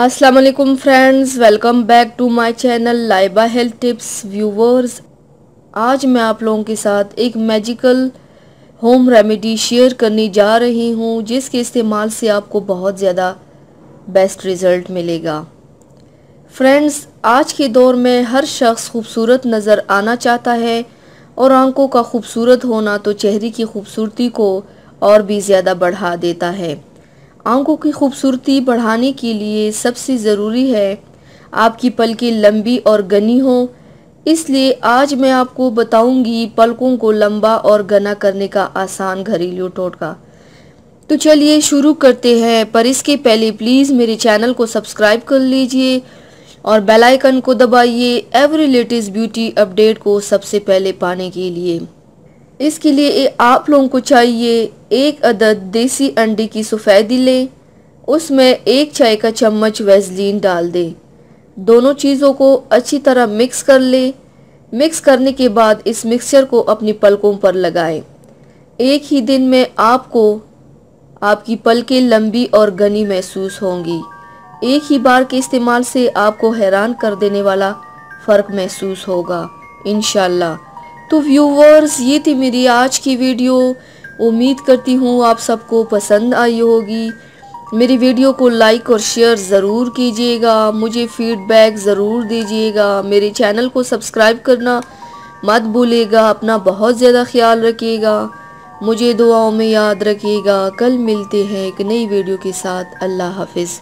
अस्सलाम वालेकुम friends, welcome back to my channel Laiba health tips viewers. आज मैं आप लोगों के साथ एक मैजिकल होम रेमेडी शेयर करने जा रही हूँ जिसके इस्तेमाल से आपको बहुत ज़्यादा बेस्ट रिज़ल्ट मिलेगा। फ्रेंड्स, आज के दौर में हर शख्स खूबसूरत नज़र आना चाहता है और आंखों का खूबसूरत होना तो चेहरे की खूबसूरती को और भी ज़्यादा बढ़ा देता है। आंखों की खूबसूरती बढ़ाने के लिए सबसे ज़रूरी है आपकी पलकें लंबी और घनी हो। इसलिए आज मैं आपको बताऊंगी पलकों को लंबा और घना करने का आसान घरेलू टोटका। तो चलिए शुरू करते हैं, पर इसके पहले प्लीज़ मेरे चैनल को सब्सक्राइब कर लीजिए और बेल आइकन को दबाइए एवरी लेटेस्ट ब्यूटी अपडेट को सबसे पहले पाने के लिए। इसके लिए आप लोगों को चाहिए एक अदद देसी अंडे की सफ़ेदी लें, उसमें एक चाय का चम्मच वैसलीन डाल दें। दोनों चीज़ों को अच्छी तरह मिक्स कर लें। मिक्स करने के बाद इस मिक्सचर को अपनी पलकों पर लगाएं। एक ही दिन में आपको आपकी पलकें लंबी और घनी महसूस होंगी। एक ही बार के इस्तेमाल से आपको हैरान कर देने वाला फ़र्क महसूस होगा इंशाल्लाह। तो व्यूवर्स, ये थी मेरी आज की वीडियो। उम्मीद करती हूँ आप सबको पसंद आई होगी। मेरी वीडियो को लाइक और शेयर ज़रूर कीजिएगा, मुझे फीडबैक ज़रूर दीजिएगा। मेरे चैनल को सब्सक्राइब करना मत भूलिएगा। अपना बहुत ज़्यादा ख्याल रखिएगा, मुझे दुआओं में याद रखिएगा। कल मिलते हैं एक नई वीडियो के साथ। अल्लाह हाफिज़।